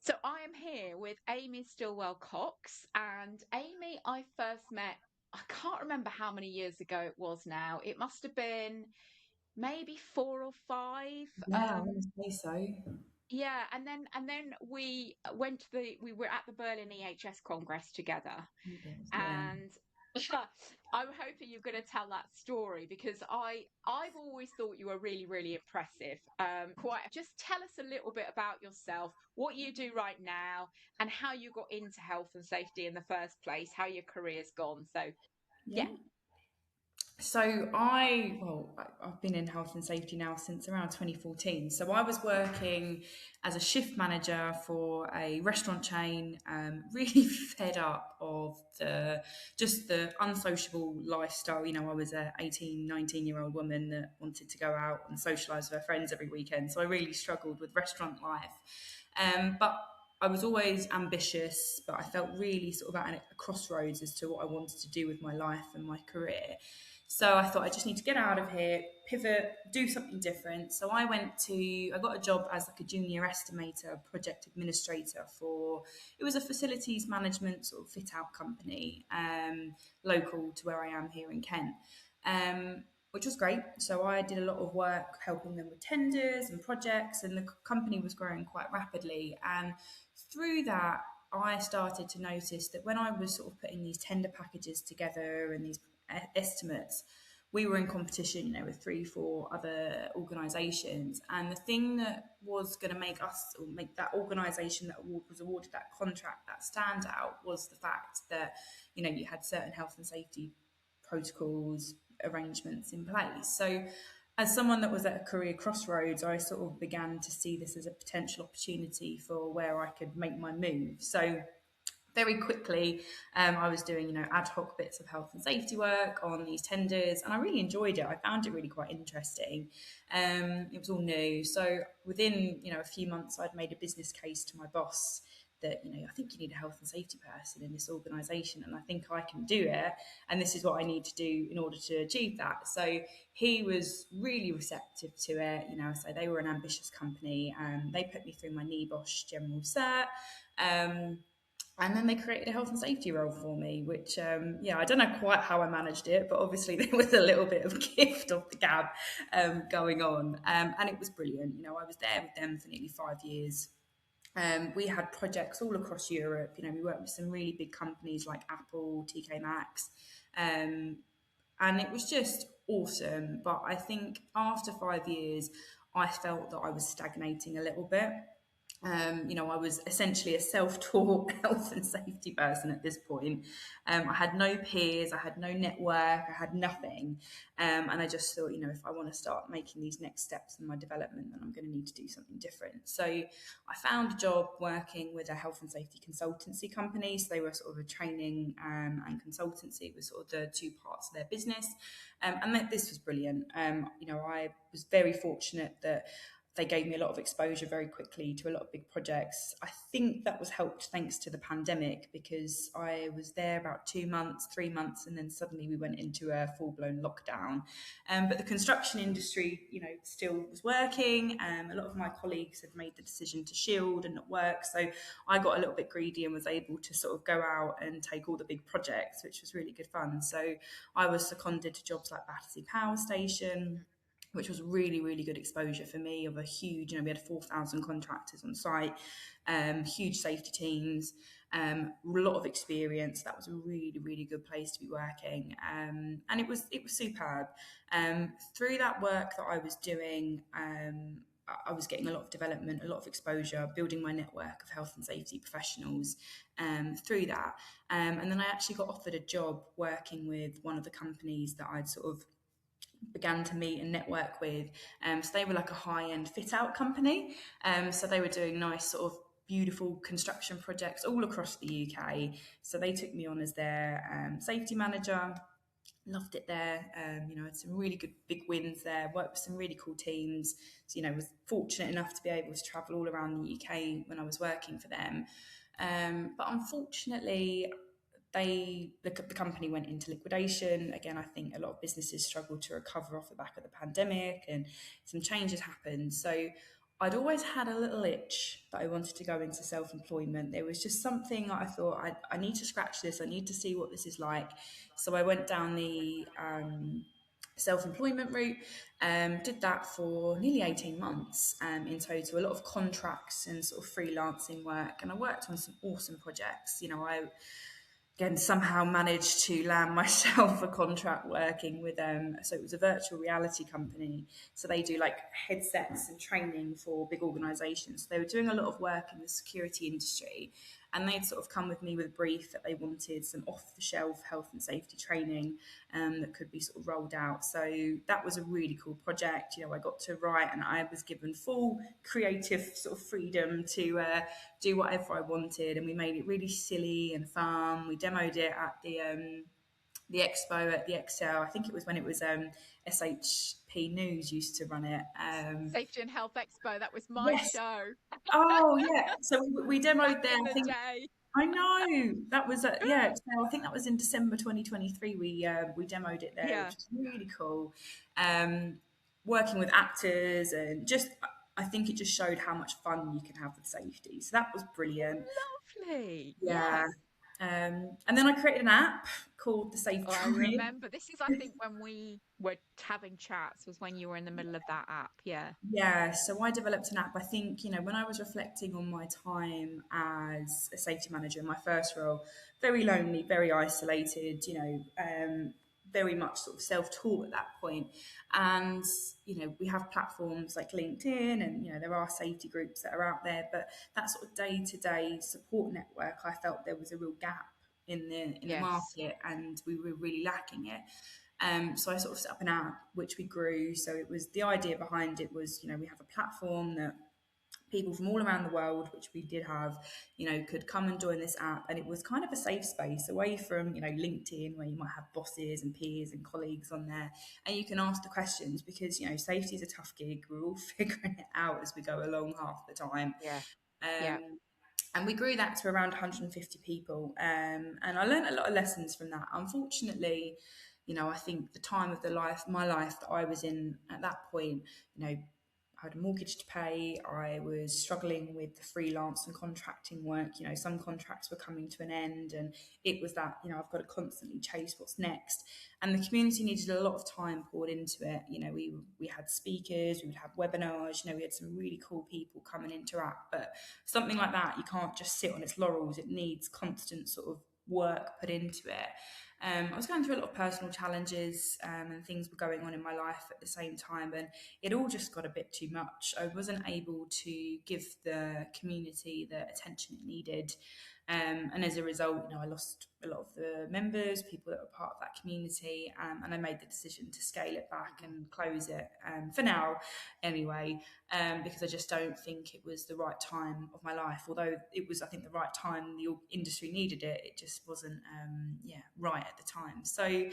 So I am here with Amy Stillwell-Cox, and Amy, I first met, I can't remember how many years ago it was now. It must have been maybe four or five. Yeah, I want to say so. Yeah, and then we were at the Berlin EHS Congress together, Yeah. and I'm hoping you're going to tell that story because I've always thought you were really, really impressive. Quite, just tell us a little bit about yourself, what you do right now, and how you got into health and safety in the first place, how your career's gone. So Yeah. yeah. So I've been in health and safety now since around 2014. So I was working as a shift manager for a restaurant chain, really fed up of the unsociable lifestyle. I was a 18, 19-year-old woman that wanted to go out and socialise with her friends every weekend. So I really struggled with restaurant life. But I was always ambitious, but I felt really sort of at a crossroads as to what I wanted to do with my life and my career. So I thought I just need to get out of here, pivot, do something different. So I got a job as like a junior estimator, project administrator for, it was a facilities management sort of fit out company, local to where I am here in Kent. Which was great. So I did a lot of work helping them with tenders and projects, and the company was growing quite rapidly. And through that, I started to notice that when I was sort of putting these tender packages together and these estimates, we were in competition, with three, four other organisations. And the thing that was going to make us, or make that organisation that was awarded that contract, that standout, was the fact that, you had certain health and safety protocols, arrangements in place. So as someone that was at a career crossroads, I sort of began to see this as a potential opportunity for where I could make my move. So very quickly, I was doing, ad hoc bits of health and safety work on these tenders, and I really enjoyed it. I found it really quite interesting. It was all new. So within, a few months, I'd made a business case to my boss that, I think you need a health and safety person in this organisation, and I think I can do it. And this is what I need to do in order to achieve that. So he was really receptive to it. So they were an ambitious company, and they put me through my NEBOSH general cert. Um, and then they created a health and safety role for me, which, I don't know quite how I managed it, but obviously there was a little bit of gift off the gab going on. And it was brilliant. I was there with them for nearly 5 years. We had projects all across Europe. We worked with some really big companies like Apple, TK Maxx, and it was just awesome. But I think after 5 years, I felt that I was stagnating a little bit. I was essentially a self-taught health and safety person at this point. I had no peers, I had no network, I had nothing. And I just thought, if I want to start making these next steps in my development, then I'm going to need to do something different. So I found a job working with a health and safety consultancy company. So they were sort of a training and consultancy was sort of the two parts of their business. This was brilliant. I was very fortunate that they gave me a lot of exposure very quickly to a lot of big projects. I think that was helped thanks to the pandemic, because I was there about 2 months, 3 months, and then suddenly we went into a full-blown lockdown. But the construction industry, still was working. A lot of my colleagues had made the decision to shield and not work. So I got a little bit greedy and was able to sort of go out and take all the big projects, which was really good fun. So I was seconded to jobs like Battersea Power Station, which was really, really good exposure for me, of a huge, we had 4,000 contractors on site, huge safety teams, a lot of experience. That was a really, really good place to be working. And it was superb. Through that work that I was doing, I was getting a lot of development, a lot of exposure, building my network of health and safety professionals through that. And then I actually got offered a job working with one of the companies that I'd sort of began to meet and network with. So they were like a high-end fit-out company. So they were doing nice sort of beautiful construction projects all across the UK. So they took me on as their safety manager. Loved it there. Had some really good big wins there. Worked with some really cool teams. So, was fortunate enough to be able to travel all around the UK when I was working for them. But unfortunately, the company went into liquidation. Again, I think a lot of businesses struggled to recover off the back of the pandemic, and some changes happened. So I'd always had a little itch that I wanted to go into self-employment. There was just something that I thought I need to scratch this. I need to see what this is like. So I went down the self-employment route, did that for nearly 18 months in total, a lot of contracts and sort of freelancing work. And I worked on some awesome projects. I again somehow managed to land myself a contract working with so it was a virtual reality company, so they do like headsets and training for big organizations. So they were doing a lot of work in the security industry, and they'd sort of come with me with a brief that they wanted some off the shelf health and safety training that could be sort of rolled out. So that was a really cool project. I got to write, and I was given full creative sort of freedom to do whatever I wanted, and we made it really silly and fun. We demoed it at the expo at the Excel. I think it was when it was SHP News used to run it. Safety and Health Expo, that was my Yes. show Oh yeah. So we back demoed there. in I the think day. I know that was yeah. So I think that was in December 2023. We demoed it there, Yeah, which was really cool. Um, Working with actors and just I think it just showed how much fun you can have with safety. So that was brilliant. lovely. Yeah. Yes. And then I created an app called the Safe Oh, I Drive. remember. This is, I think, when we were having chats, was when you were in the middle of that app. Yeah. Yeah, so I developed an app. I think, when I was reflecting on my time as a safety manager in my first role, very lonely, very isolated, very much sort of self taught at that point. And, we have platforms like LinkedIn and, there are safety groups that are out there, but that sort of day to day support network, I felt there was a real gap in the Yes. market, and we were really lacking it. So I sort of set up an app which we grew. So it was the idea behind it was, we have a platform that people from all around the world, which we did have, could come and join this app. And it was kind of a safe space away from, LinkedIn, where you might have bosses and peers and colleagues on there. And you can ask the questions because, safety is a tough gig. We're all figuring it out as we go along half the time. Yeah. Yeah. And we grew that to around 150 people. And I learned a lot of lessons from that. Unfortunately, I think the time of my life that I was in at that point, I had a mortgage to pay. I was struggling with the freelance and contracting work. Some contracts were coming to an end, and it was that, I've got to constantly chase what's next. And the community needed a lot of time poured into it. We had speakers, we would have webinars, we had some really cool people come and interact. But something like that, you can't just sit on its laurels. It needs constant sort of work put into it. I was going through a lot of personal challenges and things were going on in my life at the same time, and it all just got a bit too much. I wasn't able to give the community the attention it needed. And as a result, I lost a lot of the members, people that were part of that community, and I made the decision to scale it back and close it for now, anyway, because I just don't think it was the right time of my life. Although it was, I think, the right time, the industry needed it. It just wasn't, right at the time. So,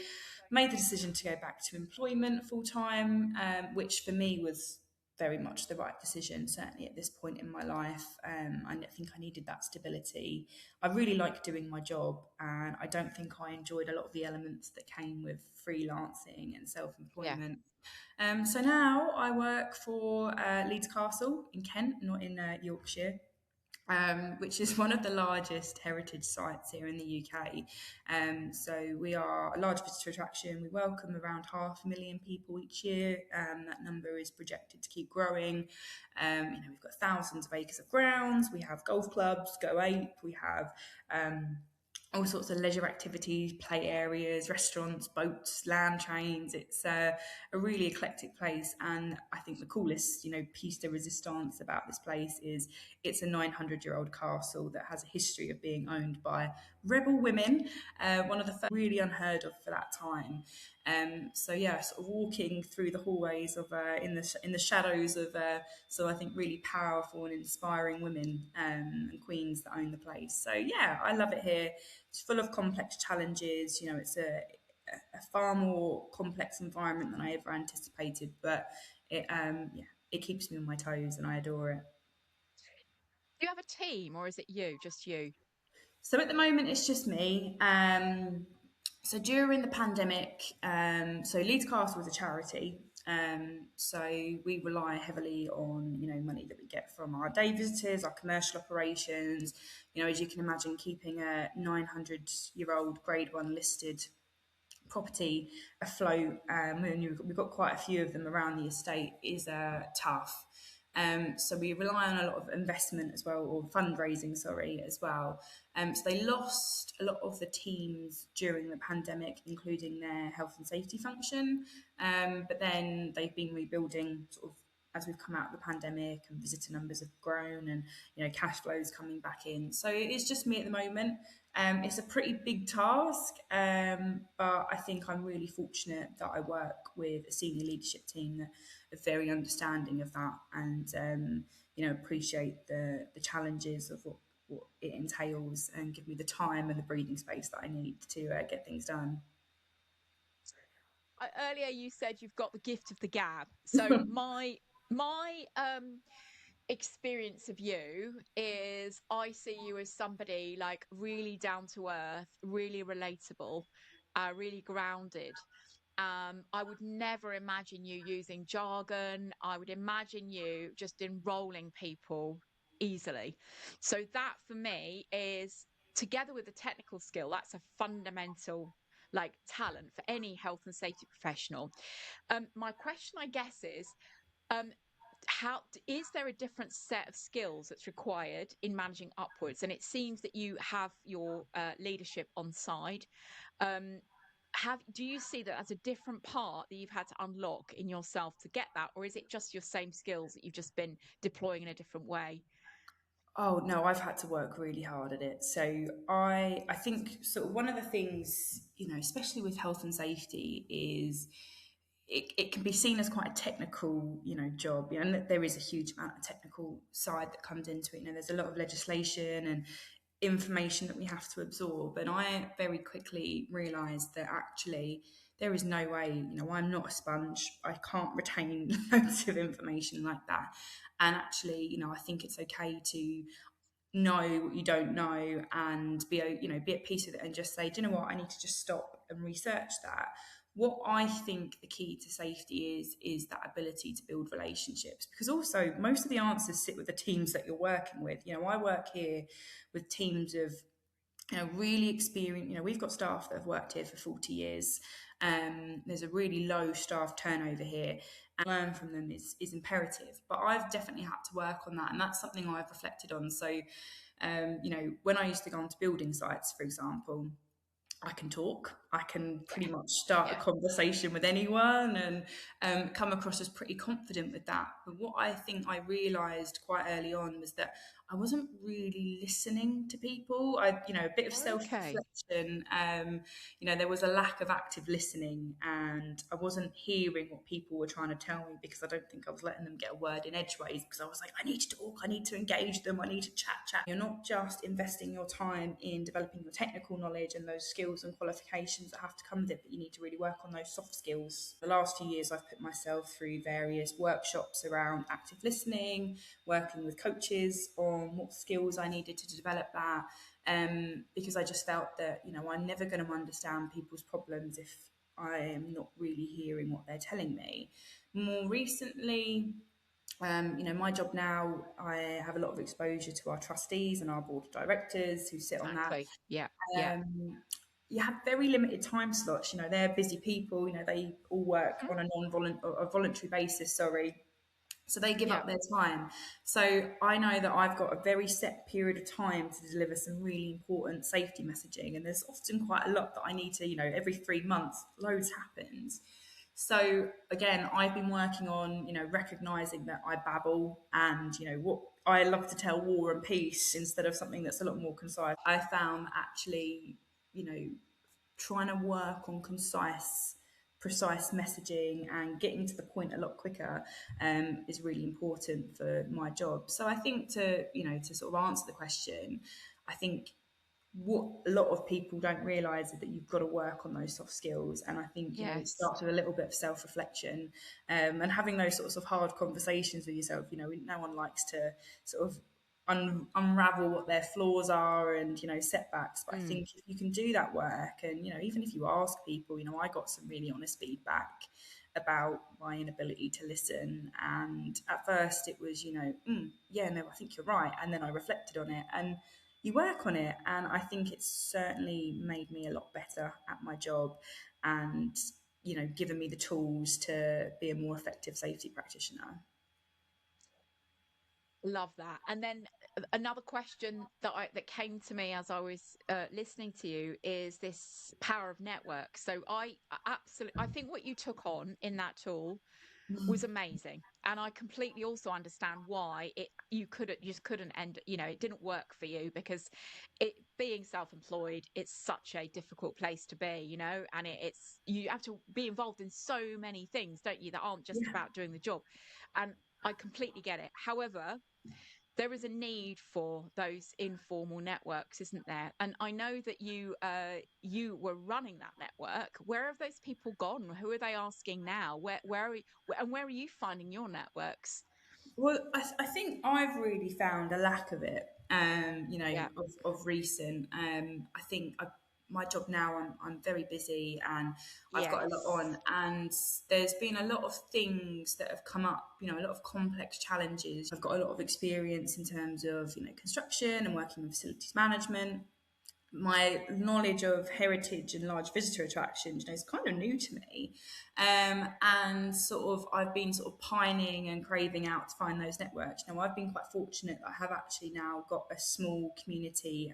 made the decision to go back to employment full time, which for me was very much the right decision, certainly at this point in my life. I think I needed that stability. I really like doing my job, and I don't think I enjoyed a lot of the elements that came with freelancing and Yeah. self-employment. So now I work for Leeds Castle in Kent, not in Yorkshire. Which is one of the largest heritage sites here in the UK. So we are a large visitor attraction. We welcome around 500,000 people each year. That number is projected to keep growing. We've got thousands of acres of grounds. We have golf clubs, Go Ape. We have all sorts of leisure activities, play areas, restaurants, boats, land trains. It's a really eclectic place, and I think the coolest, piece de resistance about this place is it's a 900-year-old castle that has a history of being owned by rebel women, one of the first, really unheard of for that time. So yeah, sort of walking through the hallways of in the shadows of so I think really powerful and inspiring women and queens that own the place. So yeah, I love it here. It's full of complex challenges. It's a far more complex environment than I ever anticipated, but it keeps me on my toes, and I adore it. Do you have a team, or is it you, just you? So at the moment, it's just me. So during the pandemic, so Leeds Castle was a charity, So we rely heavily on, money that we get from our day visitors, our commercial operations. As you can imagine, keeping a 900-year-old Grade 1 listed property afloat, and we've got quite a few of them around the estate, is tough. So we rely on a lot of investment as well, or fundraising, sorry, as well. So they lost a lot of the teams during the pandemic, including their health and safety function. But then they've been rebuilding sort of as we've come out of the pandemic, and visitor numbers have grown, and cash flows coming back in. So it's just me at the moment. It's a pretty big task, but I think I'm really fortunate that I work with a senior leadership team that are very understanding of that, and appreciate the challenges of what it entails, and give me the time and the breathing space that I need to get things done. Earlier you said you've got the gift of the gab. So my experience of you is I see you as somebody like really down to earth, really relatable, really grounded. I would never imagine you using jargon. I would imagine you just enrolling people easily. So that for me is, together with the technical skill, that's a fundamental like talent for any health and safety professional. My question, I guess, is um, how is there a different set of skills that's required in managing upwards? And it seems that you have your leadership on side. Um, do you see that as a different part that you've had to unlock in yourself to get that, or is it just your same skills that you've just been deploying in a different way? Oh no, I've had to work really hard at it. So I think sort of one of the things, especially with health and safety, is it can be seen as quite a technical, job. And there is a huge amount of technical side that comes into it. There's a lot of legislation and information that we have to absorb. And I very quickly realised that actually there is no way, I'm not a sponge. I can't retain loads of information like that. And actually, I think it's okay to know what you don't know, and be at peace with it, and just say, do you know what, I need to just stop and research that. What I think the key to safety is that ability to build relationships, because also most of the answers sit with the teams that you're working with. I work here with teams of really experienced. We've got staff that have worked here for 40 years. There's a really low staff turnover here, and learn from them is imperative. But I've definitely had to work on that, and that's something I've reflected on. So, when I used to go onto building sites, for example, I can talk. I can Yeah, pretty much start a yeah. conversation with anyone, and come across as pretty confident with that. But what I think I realised quite early on was that I wasn't really listening to people. A bit of Okay. self-reflection. There was a lack of active listening, and I wasn't hearing what people were trying to tell me, because I don't think I was letting them get a word in edgeways, because I was like, I need to talk, I need to engage them, I need to chat. You're not just investing your time in developing your technical knowledge and those skills and qualifications that have to come with it, but you need to really work on those soft skills. The last 2 years, I've put myself through various workshops around active listening, working with coaches on what skills I needed to develop that, because I just felt that, I'm never going to understand people's problems if I am not really hearing what they're telling me. More recently, my job now, I have a lot of exposure to our trustees and our board of directors who sit on that. Exactly. Yeah. Yeah. You have very limited time slots. They're busy people. They all work Mhm. on a voluntary basis. Sorry, so they give Yeah. up their time. So I know that I've got a very set period of time to deliver some really important safety messaging, and there's often quite a lot that I need to, every 3 months, loads happens. So again, I've been working on, recognizing that I babble, and, what I love to tell war and peace instead of something that's a lot more concise. I found that actually, trying to work on precise messaging and getting to the point a lot quicker, is really important for my job. So I think to sort of answer the question, I think what a lot of people don't realize is that you've got to work on those soft skills. And I think, it Yes. starts with a little bit of self-reflection, and having those sorts of hard conversations with yourself. No one likes to sort of unravel what their flaws are, and setbacks, but I Mm. think if you can do that work, and even if you ask people, I got some really honest feedback, about my inability to listen. And at first it was, yeah, no, I think you're right. And then I reflected on it and you work on it. And I think it's certainly made me a lot better at my job and, given me the tools to be a more effective safety practitioner. Love that. And then another question that came to me as I was listening to you is this power of network. So I think what you took on in that tool was amazing, and I completely also understand why you just couldn't end. It didn't work for you because being self-employed, it's such a difficult place to be. And it's you have to be involved in so many things, don't you, that aren't just Yeah. about doing the job. And I completely get it. However, there is a need for those informal networks, isn't there? And I know that you were running that network. Where have those people gone? Who are they asking now? Where are you finding your networks? Well, I think I've really found a lack of it, Yeah. of recent. I think my job now, I'm very busy and I've got a lot Yes. on, and there's been a lot of things that have come up, a lot of complex challenges. I've got a lot of experience in terms of, construction and working with facilities management. My knowledge of heritage and large visitor attractions, is kind of new to me, and sort of I've been sort of pining and craving out to find those networks. Now I've been quite fortunate that I have actually now got a small community.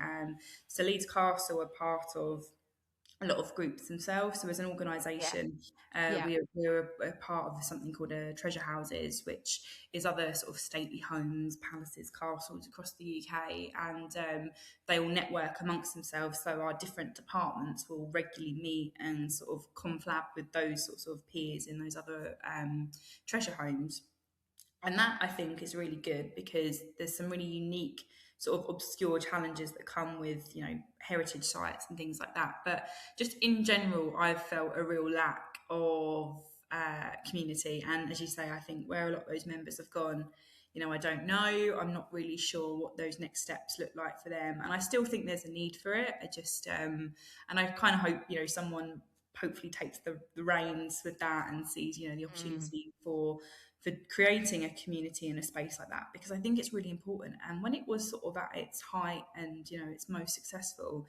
So Leeds Castle are part of a lot of groups themselves. So as an Yeah. organisation, Yeah. we're a part of something called a treasure houses, which is other sort of stately homes, palaces, castles across the UK, and they all network amongst themselves. So our different departments will regularly meet and sort of conflab with those sorts of peers in those other treasure homes. And that I think is really good because there's some really unique sort of obscure challenges that come with, heritage sites and things like that. But just in general, I've felt a real lack of community. And as you say, I think where a lot of those members have gone, I don't know. I'm not really sure what those next steps look like for them. And I still think there's a need for it. I just, and I kind of hope, someone hopefully takes the reins with that and sees, the Mm. opportunity for creating a community in a space like that, because I think it's really important. And when it was sort of at its height and its most successful,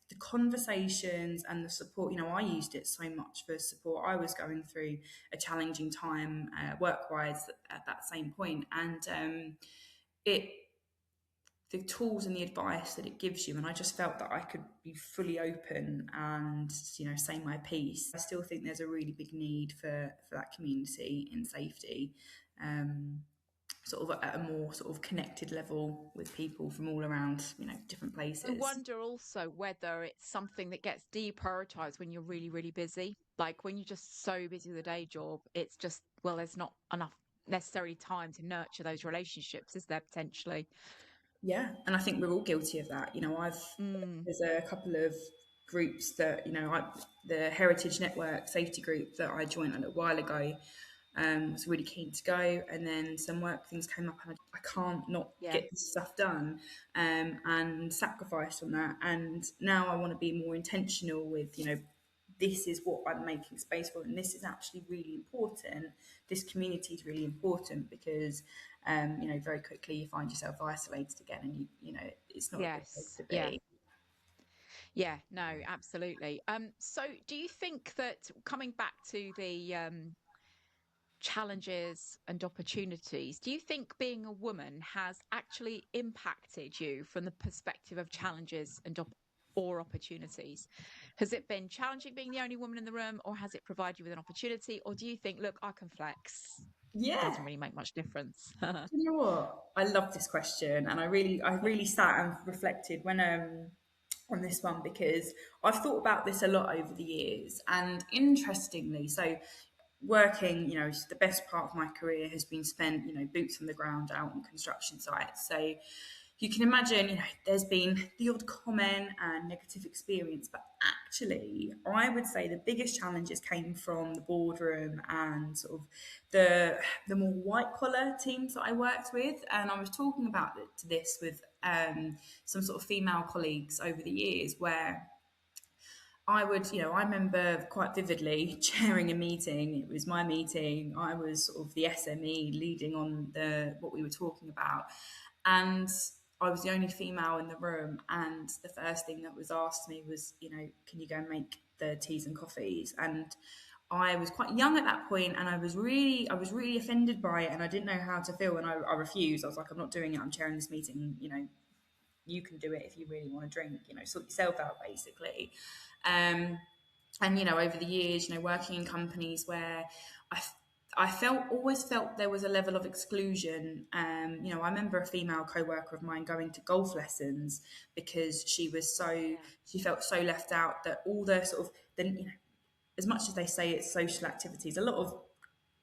the conversations and the support, I used it so much for support. I was going through a challenging time work-wise at that same point, and it the tools and the advice that it gives you, and I just felt that I could be fully open and say my piece. I still think there's a really big need for that community in safety, sort of at a more sort of connected level with people from all around different I places. wonder also whether it's something that gets deprioritized when you're really, really busy. Like when you're just so busy with a day job, it's just, well, there's not enough necessary time to nurture those relationships, is there potentially? Yeah, and I think we're all guilty of that. Mm. There's a couple of groups that the Heritage Network Safety Group that I joined a little while ago. Was really keen to go, and then some work things came up, and I can't not Yeah. get this stuff done, and sacrificed on that. And now I want to be more intentional with this is what I'm making space for, and this is actually really important. This community is really important because very quickly you find yourself isolated again, and it's not a good place Yes. to Yeah. be. Yeah. No, absolutely. So do you think that coming back to the challenges and opportunities, do you think being a woman has actually impacted you from the perspective of challenges or opportunities? Has it been challenging being the only woman in the room, or has it provided you with an opportunity? Or do you think, look, I can flex? Yeah. Doesn't really make much difference. You know what? I love this question, and I really sat and reflected when on this one, because I've thought about this a lot over the years. And interestingly, so working, the best part of my career has been spent, boots on the ground out on construction sites. So you can imagine, there's been the odd comment and negative experience, but actually, I would say the biggest challenges came from the boardroom and sort of the more white collar teams that I worked with. And I was talking about this with some sort of female colleagues over the years, where I would, I remember quite vividly chairing a meeting. It was my meeting. I was sort of the SME leading on what we were talking about. And I was the only female in the room. And the first thing that was asked me was, can you go and make the teas and coffees? And I was quite young at that point, and I was really offended by it, and I didn't know how to feel, and I refused. I was like, I'm not doing it. I'm chairing this meeting. You can do it if you really want to drink. Sort yourself out, basically. And over the years, working in companies where I always felt there was a level of exclusion. I remember a female co-worker of mine going to golf lessons because she felt so left out, that all the sort of as much as they say it's social activities, a lot of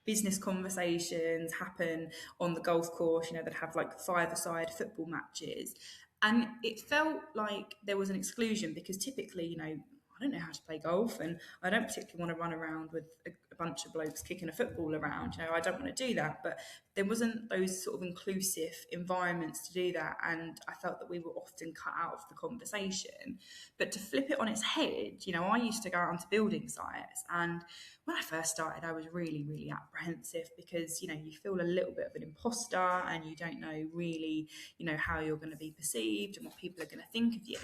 business conversations happen on the golf course. They'd have like five-a-side football matches. And it felt like there was an exclusion because typically, I don't know how to play golf, and I don't particularly want to run around with a bunch of blokes kicking a football around. I don't want to do that. But there wasn't those sort of inclusive environments to do that. And I felt that we were often cut out of the conversation. But to flip it on its head, I used to go out onto building sites, and when I first started, I was really, really apprehensive because, you feel a little bit of an imposter, and you don't know really, how you're going to be perceived and what people are going to think of you.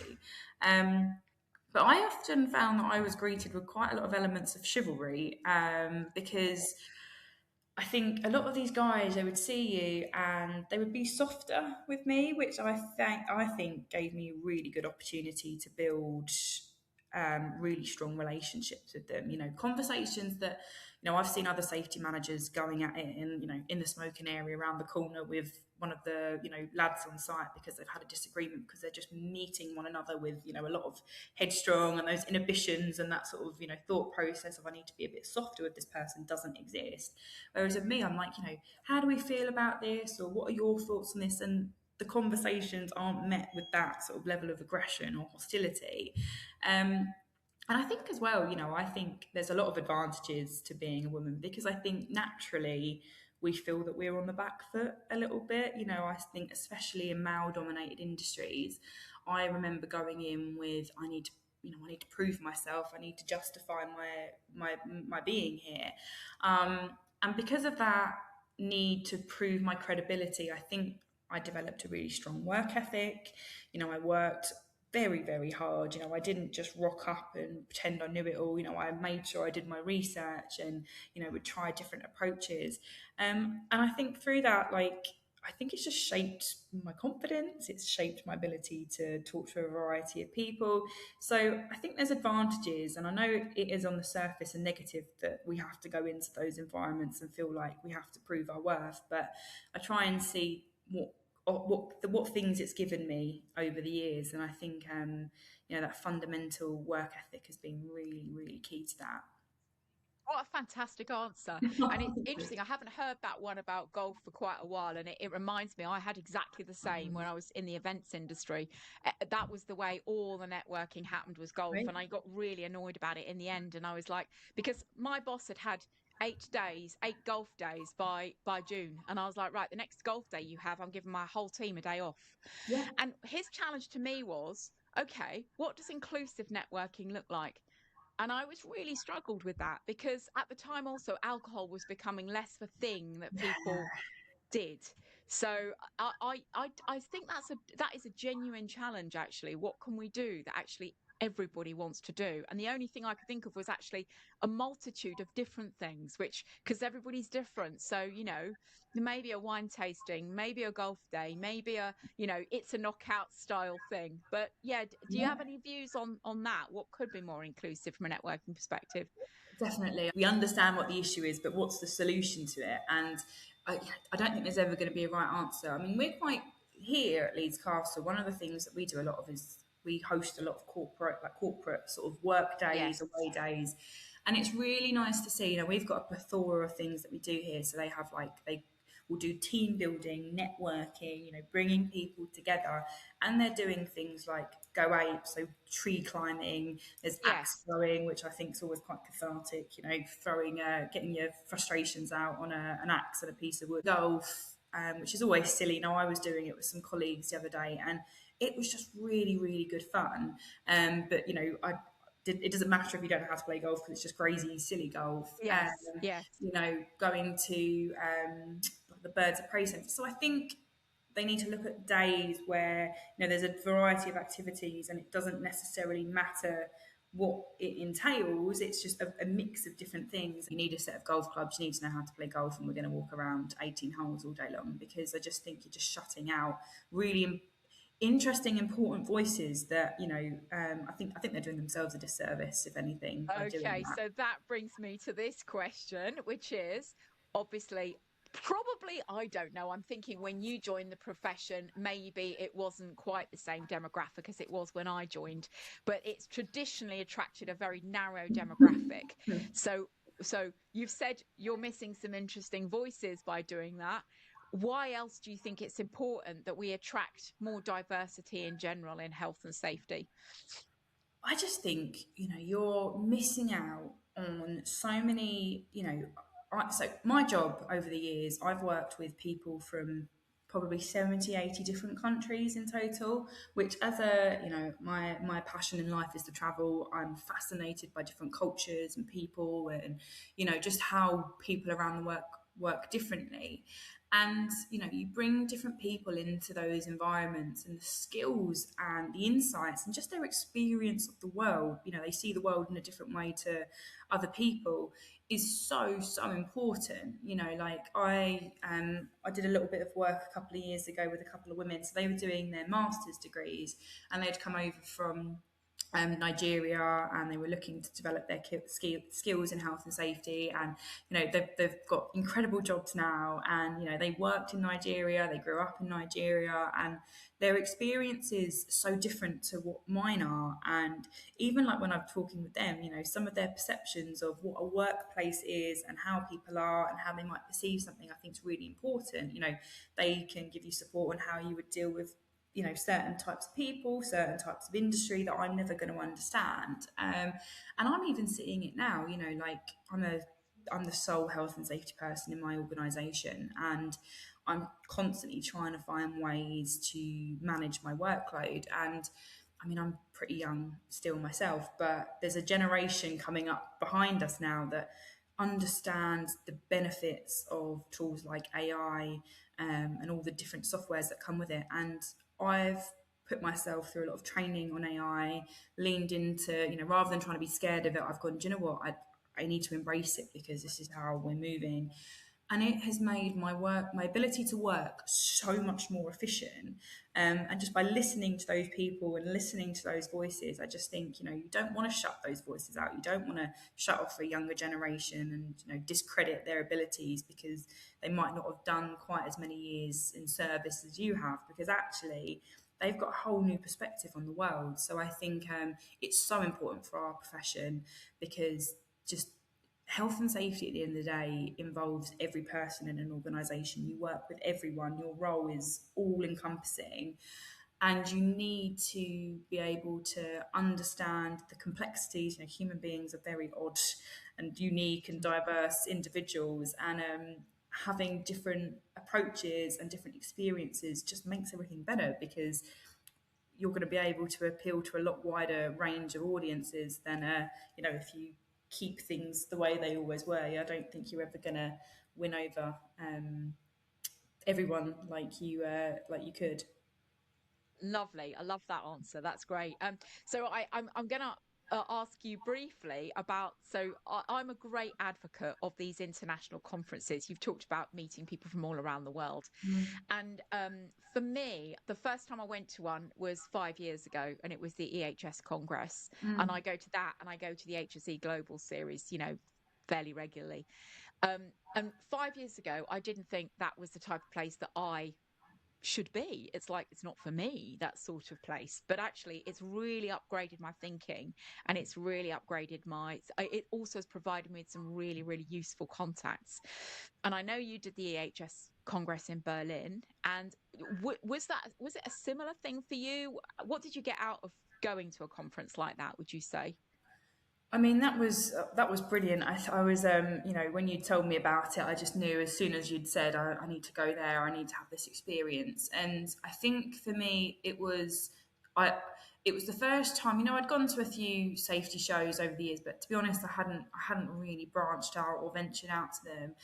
But I often found that I was greeted with quite a lot of elements of chivalry, because I think a lot of these guys, they would see you and they would be softer with me, which I think gave me a really good opportunity to build really strong relationships with them. Conversations that I've seen other safety managers going at it in the smoking area around the corner with one of the lads on site because they've had a disagreement, because they're just meeting one another with a lot of headstrong, and those inhibitions and that sort of thought process of I need to be a bit softer with this person doesn't exist. Whereas with me, I'm like, how do we feel about this, or what are your thoughts on this? And the conversations aren't met with that sort of level of aggression or hostility. And I think as well, I think there's a lot of advantages to being a woman, because I think naturally we feel that we're on the back foot a little bit. I think especially in male dominated industries, I remember going in with, I need to prove myself. I need to justify my being here. And because of that need to prove my credibility, I think I developed a really strong work ethic. I worked very, very hard. I didn't just rock up and pretend I knew it all. I made sure I did my research and, would try different approaches. And I think through that, I think it's just shaped my confidence. It's shaped my ability to talk to a variety of people. So I think there's advantages, and I know it is on the surface a negative that we have to go into those environments and feel like we have to prove our worth. But I try and see what things it's given me over the years, and I think that fundamental work ethic has been really, really key to that. What a fantastic answer. And it's interesting. I haven't heard that one about golf for quite a while. And it reminds me, I had exactly the same when I was in the events industry. That was the way all the networking happened, was golf. Right? And I got really annoyed about it in the end. And I was like, because my boss had 8 days, 8 golf days by June. And I was like, right, the next golf day you have, I'm giving my whole team a day off. Yeah. And his challenge to me was, okay, what does inclusive networking look like? And I was really struggled with that, because at the time also alcohol was becoming less of a thing that people did. So I think that is a genuine challenge, actually. What can we do that actually everybody wants to do? And the only thing I could think of was actually a multitude of different things, which, because everybody's different. So, maybe a wine tasting, maybe a golf day, maybe it's a knockout style thing. But yeah, do you Yeah. have any views on that? What could be more inclusive from a networking perspective? Definitely. We understand what the issue is, but what's the solution to it? And I don't think there's ever going to be a right answer. I mean, we're quite here at Leeds Castle. One of the things that we do a lot of is we host a lot of corporate sort of work days, Yes. away days. And it's really nice to see, we've got a plethora of things that we do here. So they have they will do team building, networking, bringing people together. And they're doing things like go ape, so tree climbing. There's axe Yes. throwing, which I think is always quite cathartic. Throwing, getting your frustrations out on an axe and a piece of wood. Golf, which is always silly. I was doing it with some colleagues the other day, and it was just really, really good fun. But it doesn't matter if you don't know how to play golf because it's just crazy, silly golf. Yes, yes. Going to the birds of prey centre. So I think they need to look at days where there's a variety of activities and it doesn't necessarily matter what it entails. It's just a mix of different things. You need a set of golf clubs, you need to know how to play golf, and we're going to walk around 18 holes all day long, because I just think you're just shutting out really interesting, important voices that I think they're doing themselves a disservice, if anything, by doing Okay, that. so that brings me to this question, which is obviously probably, I don't know. I'm thinking when you joined the profession, maybe it wasn't quite the same demographic as it was when I joined, but it's traditionally attracted a very narrow demographic. So you've said you're missing some interesting voices by doing that. Why else do you think it's important that we attract more diversity in general in health and safety? I just think, you're missing out on so many, so my job over the years, I've worked with people from probably 70, 80 different countries in total, which as my passion in life is to travel. I'm fascinated by different cultures and people, and, just how people around the work differently. And you bring different people into those environments, and the skills and the insights and just their experience of the world, they see the world in a different way to other people, is so important. Like I did a little bit of work a couple of years ago with a couple of women. So they were doing their master's degrees, and they'd come over from Nigeria, and they were looking to develop their skills in health and safety. And they've got incredible jobs now, and they worked in Nigeria, they grew up in Nigeria, and their experience is so different to what mine are. And even like when I'm talking with them, some of their perceptions of what a workplace is and how people are and how they might perceive something, I think is really important. They can give you support on how you would deal with certain types of people, certain types of industry that I'm never going to understand. And I'm even seeing it now. Like I'm the sole health and safety person in my organisation, and I'm constantly trying to find ways to manage my workload. And I mean, I'm pretty young still myself, but there's a generation coming up behind us now that understands the benefits of tools like AI, and all the different softwares that come with it. And I've put myself through a lot of training on AI, leaned into, rather than trying to be scared of it, I've gone, do you know what? I need to embrace it, because this is how we're moving. And it has made my ability to work so much more efficient. And just by listening to those people and listening to those voices, I just think, you don't want to shut those voices out. You don't want to shut off a younger generation and, discredit their abilities because they might not have done quite as many years in service as you have, because actually they've got a whole new perspective on the world. So I think it's so important for our profession, because just health and safety at the end of the day involves every person in an organisation. You work with everyone. Your role is all encompassing, and you need to be able to understand the complexities. Human beings are very odd and unique and diverse individuals, and having different approaches and different experiences just makes everything better, because you're going to be able to appeal to a lot wider range of audiences than if you keep things the way they always were. I don't think you're ever going to win over everyone like you could. Lovely. I love that answer. That's great. So I'm gonna ask you briefly about. So I'm a great advocate of these international conferences. You've talked about meeting people from all around the world, and for me, the first time I went to one was 5 years ago, and it was the EHS Congress. And I go to that, and I go to the HSE Global Series, fairly regularly. And 5 years ago, I didn't think that was the type of place that I should be. It's like, it's not for me, that sort of place. But actually, it's really upgraded my thinking, and it's really upgraded it also has provided me with some really, really useful contacts. And I know you did the EHS Congress in Berlin, and was it a similar thing for you? What did you get out of going to a conference like that, would you say? I mean, that was brilliant. I was, when you told me about it, I just knew as soon as you'd said, I need to go there, I need to have this experience. And I think for me, it was, it was the first time, I'd gone to a few safety shows over the years, but to be honest, I hadn't really branched out or ventured out to them.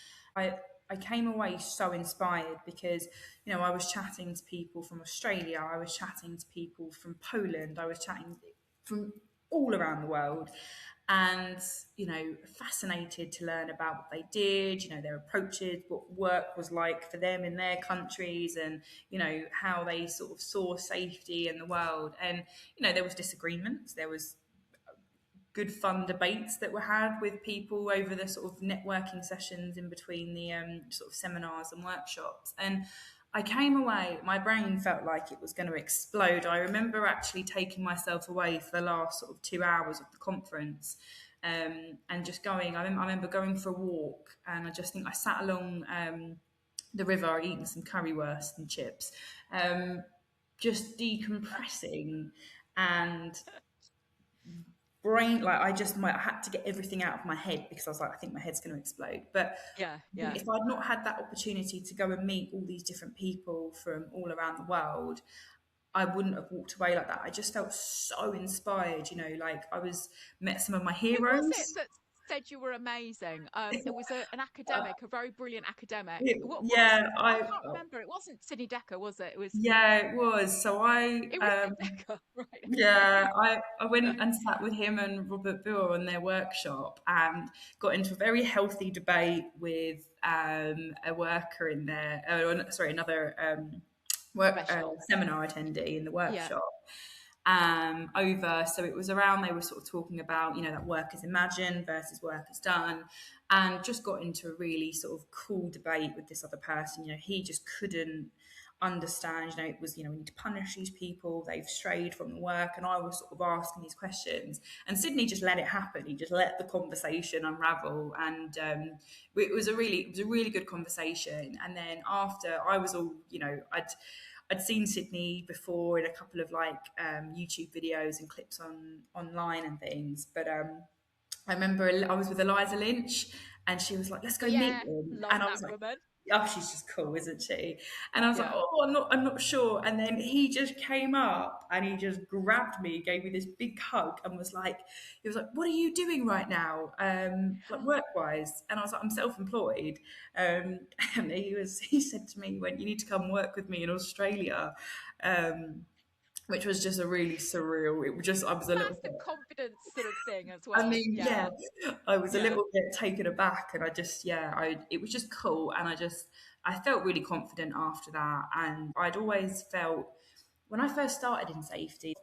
I came away so inspired because, I was chatting to people from Australia, I was chatting to people from Poland, I was chatting from all around the world, and fascinated to learn about what they did, their approaches, what work was like for them in their countries, and how they sort of saw safety in the world. And there was disagreements, there was good fun debates that were had with people over the sort of networking sessions in between the sort of seminars and workshops. And I came away, my brain felt like it was going to explode. I remember actually taking myself away for the last sort of 2 hours of the conference, and just going. I remember going for a walk, and I just think I sat along the river eating some currywurst and chips, just decompressing and brain, like I had to get everything out of my head because I was like, I think my head's going to explode. But Yeah. if I'd not had that opportunity to go and meet all these different people from all around the world, I wouldn't have walked away like that. I just felt so inspired, like met some of my Who was it heroes. that said you were amazing? It was an academic, a very brilliant academic. What was Yeah, I can't remember. It wasn't Sidney Decker, was it? yeah, it was. So It was Sidney Decker, right? yeah, I Okay. went and sat with him and Robert Boer on their workshop and got into a very healthy debate with a worker in there. Sorry, another Professional. seminar attendee in the Yeah. workshop. Over, so it was around, they were sort of talking about that work is imagined versus work is done, and just got into a really sort of cool debate with this other person. He just couldn't understand, it was, we need to punish these people, they've strayed from the work. And I was sort of asking these questions, and Sydney just let it happen. He just let the conversation unravel, and it was a really good conversation. And then after, I was all, I'd seen Sydney before in a couple of YouTube videos and clips online and things, but I remember I was with Eliza Lynch, and she was like, "Let's go meet Yeah. him," Love and I was that like, woman. "Oh, she's just cool, isn't she?" And I was like, Yeah. "Oh, I'm not sure." And then he just came up and he just grabbed me, gave me this big hug, and he was like, "What are you doing right now, like work-wise?" And I was like, "I'm self-employed." And he said to me, "When you need to come work with me in Australia." Um, which was just a really surreal. It was just, I was a little bit, Massive confidence sort of thing as I well. mean, yeah, Yeah. I was a Yeah. little bit taken aback, and it was just cool, and I felt really confident after that. And I'd always felt, when I first started in safety,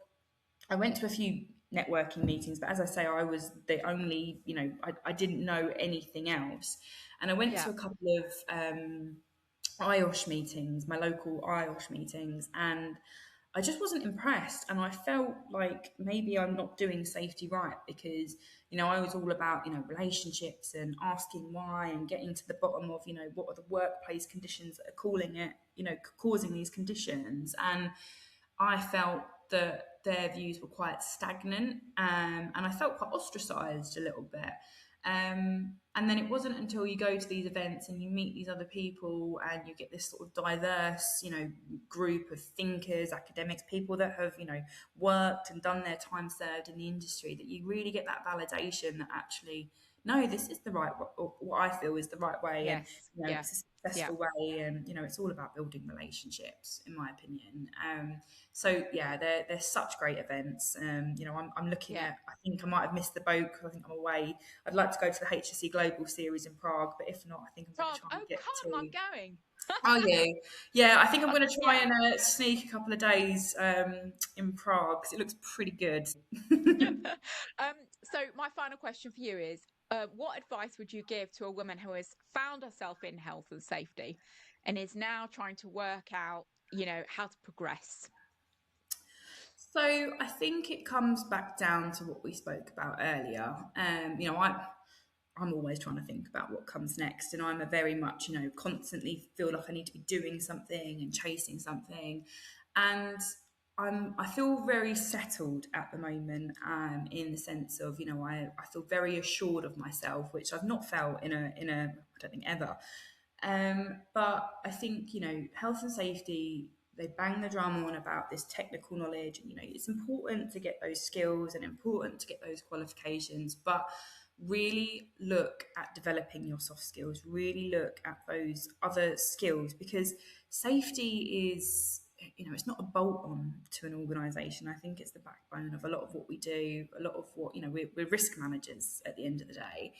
I went to a few networking meetings, but as I say, I was the only, I didn't know anything else, and I went Yeah. to a couple of IOSH meetings, my local IOSH meetings, and I just wasn't impressed. And I felt like maybe I'm not doing safety right because, I was all about, relationships and asking why and getting to the bottom of, what are the workplace conditions that are causing these conditions. And I felt that their views were quite stagnant, and I felt quite ostracised a little bit. And then it wasn't until you go to these events and you meet these other people and you get this sort of diverse, group of thinkers, academics, people that have, worked and done their time served in the industry, that you really get that validation that actually, no, this is the right, what I feel is the right way, and Yes. Yeah. it's a Yeah. successful way, and it's all about building relationships, in my opinion. So yeah, they're such great events. I'm looking Yeah. at. I think I might have missed the boat because I think I'm away. I'd like to go to the HSE Global Series in Prague, but if not, I think I'm going to Prague. try and Oh, get come! I'm to. going. Are you? Yeah, I think I'm going to try Yeah. and sneak a couple of days in Prague because it looks pretty good. um, so my final question for you is, what advice would you give to a woman who has found herself in health and safety and is now trying to work out, how to progress? So I think it comes back down to what we spoke about earlier. I'm always trying to think about what comes next, and I'm a very much, constantly feel like I need to be doing something and chasing something, and I feel very settled at the moment, in the sense of, I feel very assured of myself, which I've not felt I don't think ever. But I think, health and safety, they bang the drum on about this technical knowledge. You know, it's important to get those skills and important to get those qualifications, but really look at developing your soft skills, really look at those other skills, because safety is, you know, it's not a bolt on to an organization. I think it's the backbone of a lot of what we do, a lot of what, you know, we're risk managers at the end of the day.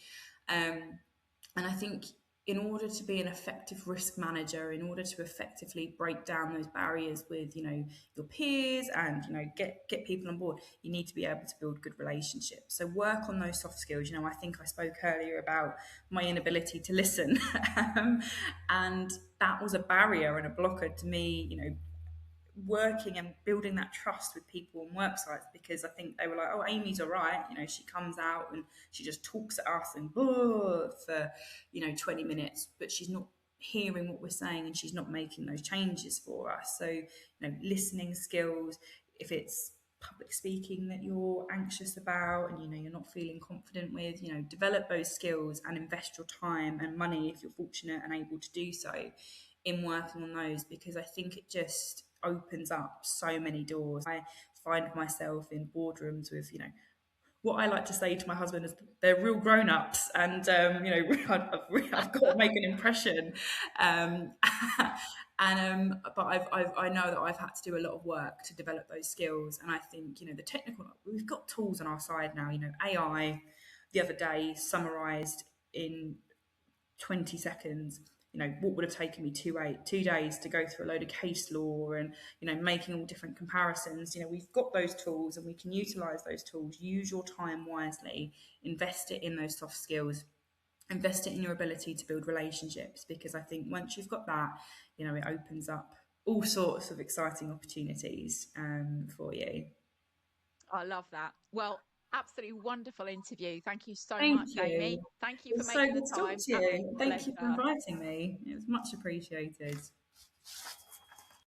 And I think in order to be an effective risk manager, in order to effectively break down those barriers with, you know, your peers and, you know, get people on board, you need to be able to build good relationships. So work on those soft skills. You know, I think I spoke earlier about my inability to listen, and that was a barrier and a blocker to me, you know, working and building that trust with people on work sites, because I think they were like, oh, Amy's all right, you know, she comes out and she just talks at us and for, you know, 20 minutes, but she's not hearing what we're saying and she's not making those changes for us. So, you know, listening skills, if it's public speaking that you're anxious about and, you know, you're not feeling confident with, you know, develop those skills and invest your time and money, if you're fortunate and able to do so, in working on those, because I think it just opens up so many doors. I find myself in boardrooms with, you know, what I like to say to my husband is they're real grown-ups, and you know, I've got to make an impression, um, but I know that I've had to do a lot of work to develop those skills, and I think, you know, the technical, we've got tools on our side now. You know, AI the other day summarized in 20 seconds, you know, what would have taken me 2 days to go through a load of case law and, you know, making all different comparisons. You know, we've got those tools and we can utilize those tools. Use your time wisely, invest it in those soft skills, invest it in your ability to build relationships, because I think once you've got that, you know, it opens up all sorts of exciting opportunities for you. I love that. Well, absolutely wonderful interview. Thank you so Thank much, Amy. you. Thank you for It's so making good the to talk time. to you. Absolute Thank you for pleasure. inviting me. It was much appreciated.